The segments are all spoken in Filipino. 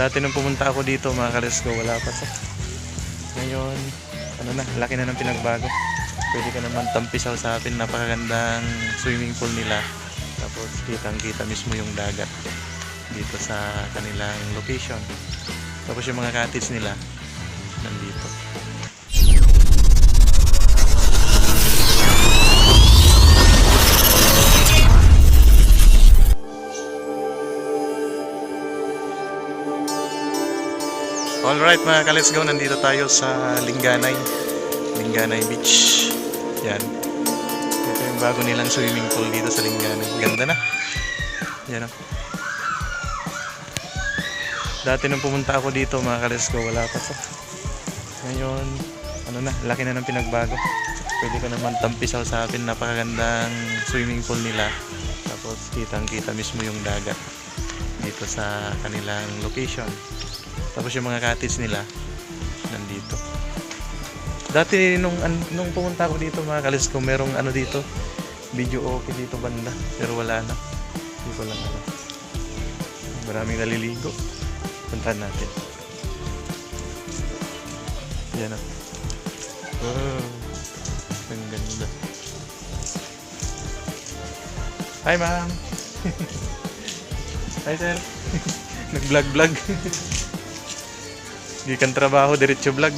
Dati nung pumunta ako dito mga ka-let's go, wala pa to. Ngayon, ano na, laki na ng pinagbago. Pwede ka naman tampisaw sa atin, napakagandang swimming pool nila. Tapos kitang kita mismo yung dagat dito sa kanilang location. Tapos yung mga cottage nila nandito. Alright mga ka-let's go, nandito tayo sa Linganay Beach. Yan. Ito yung bago nilang swimming pool dito sa Linganay. Ganda na. Yan o. Dati nung pumunta ako dito mga ka-let's go, wala pa to. Ngayon, ano na, laki na ng pinagbago. Pwede ka naman tampisaw sa atin, napakagandang swimming pool nila. Tapos kitang kita mismo yung dagat dito sa kanilang location. Tapos yung mga cottage nila nandito. Dati nung pumunta ako dito mga ka-let's go, merong ano dito, video okay dito banda, pero wala na. Hindi ko lang alam. Maraming naliligo. Puntahan natin. Yan o. Wow. Ang ganda. Hi ma'am. Hi sir. Nag-vlog. Hindi kan trabaho, diretso vlog.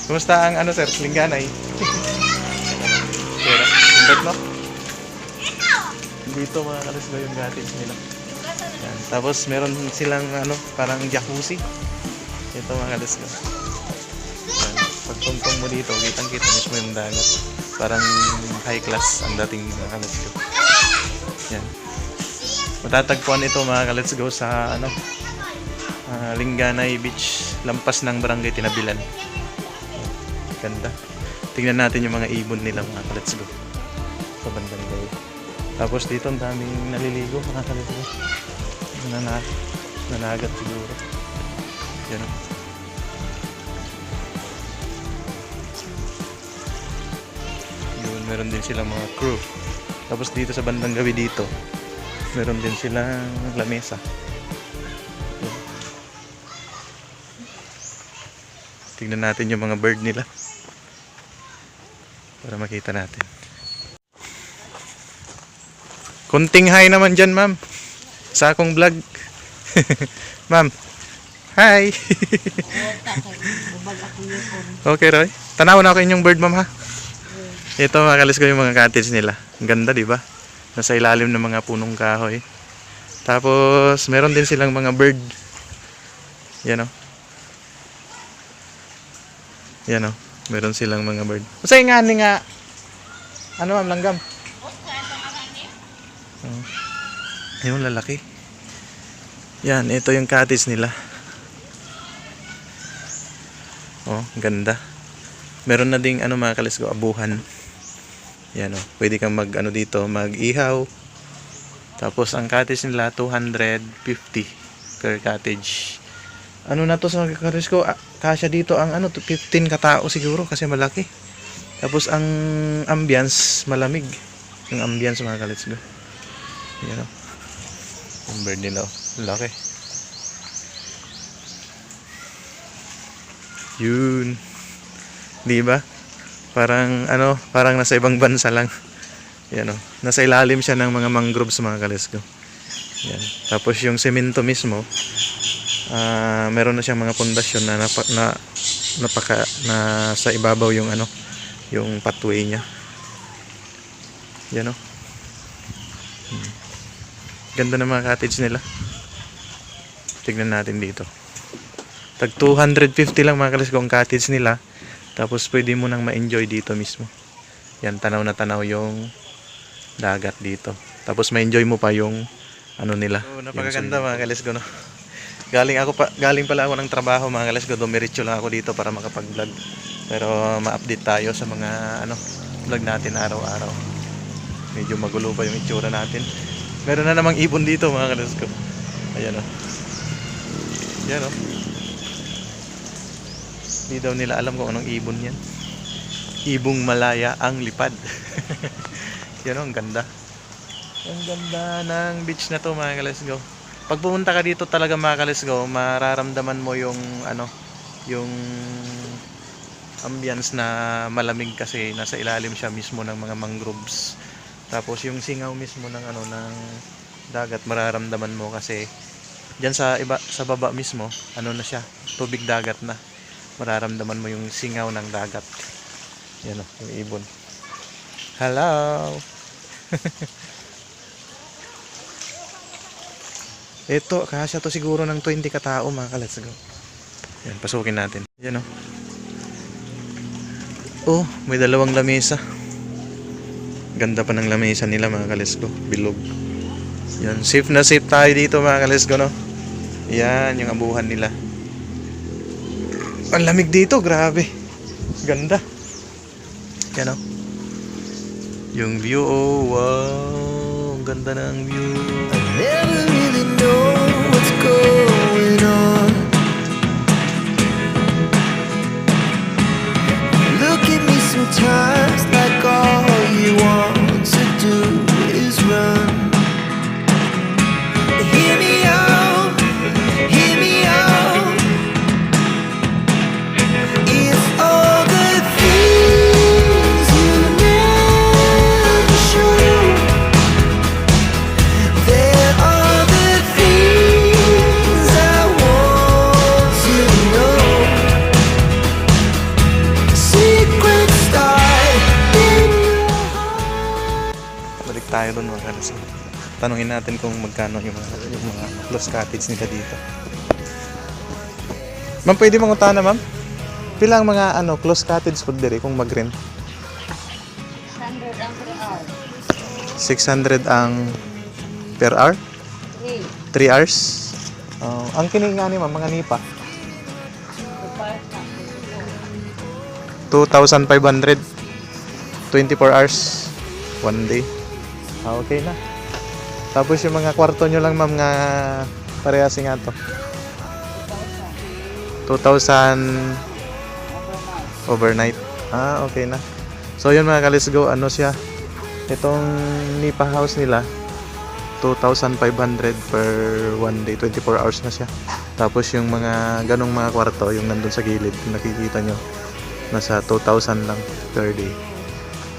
Kumusta ang ano sir, Linganay? Pero, sundot no? Dito mga ka-let's go yung cottage nila. Yan. Tapos meron silang ano, parang jacuzzi. Ito mga ka-let's go. Yan. Pag tungtong mo dito, kitang-kita mismo yung dagat. Parang high class ang dating mga ka-let's go. Yan. Matatagpuan ito mga ka-let's go sa ano, Linganay Beach, lampas ng Barangay Tinabilan. Ganda. Tingnan natin yung mga ibon nila mga ka-let's go sa bandang gawi. Tapos dito ang daming naliligo mga ka-let's go. Nanagat siguro. Yan. Yun, meron din silang mga crew. Tapos dito sa bandang gawi dito, meron din silang lamesa. Tingnan natin yung mga bird nila para makita natin. Kunting hi naman dyan ma'am sa akong vlog. Ma'am, hi. Okay Roy, tanaw na ako inyong bird ma'am ha. Ito makalis ko yung mga cottage nila. Ang ganda diba? Nasa ilalim ng mga punong kahoy. Tapos meron din silang mga bird. Yan o. Yan o, meron silang mga bird. Masay nga ni nga. Ano ma'am, langgam? Yung lalaki. Yan, ito yung cottage nila. Oh, ganda. Meron na ding ano mga ka-let's go, abuhan. Yan o, pwede kang mag ano dito, mag-ihaw. Tapos ang cottage nila 250 per cottage. Ano na to sa ka-let's go, kasya dito ang ano, 15 katao siguro kasi malaki. Tapos ang ambience malamig. Yung ambience mga ka-let's go. Yan o. Yung bird nila o. Laki. Yun. Diba? Parang ano, parang nasa ibang bansa lang. Yan o. Nasa ilalim siya ng mga mangroves mga ka-let's go. Yan. Tapos yung semento mismo, meron na siyang mga pundasyon na sa ibabaw yung ano, yung pathway niya. Yan o. Ganda ng mga cottage nila. Tignan natin dito. Tag 250 lang mga ka-let's go ang cottage nila. Tapos pwede mo nang ma-enjoy dito mismo. Yan, tanaw na tanaw yung dagat dito. Tapos ma-enjoy mo pa yung ano nila. So, napakaganda mga ka-let's go no. Galing pala ako ng trabaho mga ka-let's go. Dumiretso lang ako dito para makapag-vlog. Pero ma-update tayo sa mga ano, vlog natin araw-araw. Medyo magulo pa yung itsura natin. Meron na namang ibon dito mga ka-let's go. Ayan o. Yan o. Hindi daw nila alam kung anong ibon yan. Ibong Malaya ang lipad. Yan o, ang ganda. Ang ganda ng beach na to mga ka-let's go. Pag pumunta ka dito talaga mga ka-Let's Go, mararamdaman mo yung ano, yung ambience na malamig kasi nasa ilalim siya mismo ng mga mangroves. Tapos yung singaw mismo ng ano ng dagat mararamdaman mo kasi diyan sa iba sa baba mismo, ano na siya, tubig dagat na. Mararamdaman mo yung singaw ng dagat. Yan o, yung ibon. Hello! Ito, kasya to siguro ng 20 katao mga ka-Let's Go. Yan, pasukin natin. Yan o. Oh, may dalawang lamesa. Ganda pa ng lamesa nila mga ka-Let's Go. Bilog. Yan, safe na safe tayo dito mga ka-Let's Go, no? Yan, yung abuhan nila. Ang lamig dito, grabe. Ganda. Yan o. Yung view, oh, wow. Ang ganda ng view. Never really know what's going on. Look at me sometimes like all you want to do is run. Hear me out, hear me out. If all the things you never show, there are the things I want to know. Secrets start in your heart. Balik tayo dun mga ka-Let's Go. Tanungin natin kung magkano yung mga close cottage nila dito. Ma'am, pwede mong utana, ma'am? Pila ang mga ano, close cottage pag dire kung mag-rent? 100 ang per hour. 600 ang per hour? 3 hours? Ang kining nga ni ma'am, mga nipa? 2,500 24 hours 1 day. Okay na. Tapos yung mga kwarto nyo lang ma'am nga parehas nga to. 2,000 overnight. Okay na. So yun mga ka-Let's Go, ano siya? Itong nipa house nila 2,500 per 1 day, 24 hours na siya. Tapos yung mga ganong mga kwarto, yung nandun sa gilid, nakikita nyo, nasa 2,000 lang per day.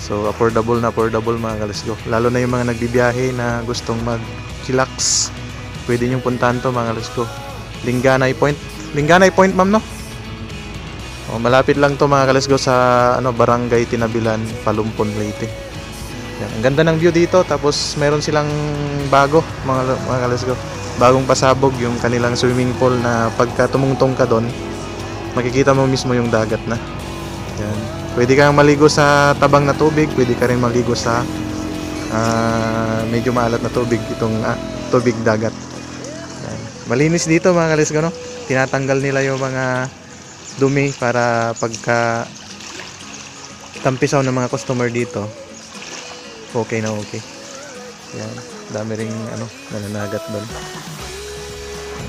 So affordable mga ka-Let's Go. Lalo na yung mga nagbibiyahe na gustong mag-chillax, pwede nyong puntahan to mga ka-Let's Go. Linganay Point. Linganay Point ma'am, no? Malapit lang to mga ka-Let's Go sa ano, Barangay Tinabilan, Palumpon, Leyte. Yan, ang ganda ng view dito. Tapos meron silang bago mga ka-Let's Go, bagong pasabog yung kanilang swimming pool na pagka tumungtong ka doon makikita mo mismo yung dagat na. Yan. Pwede kang maligo sa tabang na tubig, pwede ka rin maligo sa medyo maalat na tubig, itong tubig dagat. Yan. Malinis dito mga ka-Let's Go, no? Tinatanggal nila yung mga dumi para pagka tampisaw ng mga customer dito, okay na okay. Yan, dami ring ano, nananagat doon.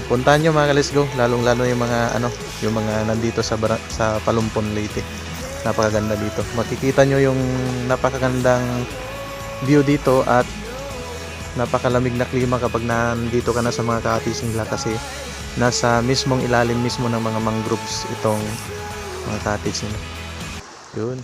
Puntahan nyo mga ka-Let's Go, lalong-lalo yung mga ano, yung mga nandito sa Palumpon, Leyte. Napakaganda dito. Makikita nyo yung napakagandang view dito at napakalamig na klima kapag nandito ka na sa mga cottage nila kasi nasa mismong ilalim mismo ng mga mangroves itong mga cottage nila. Yun.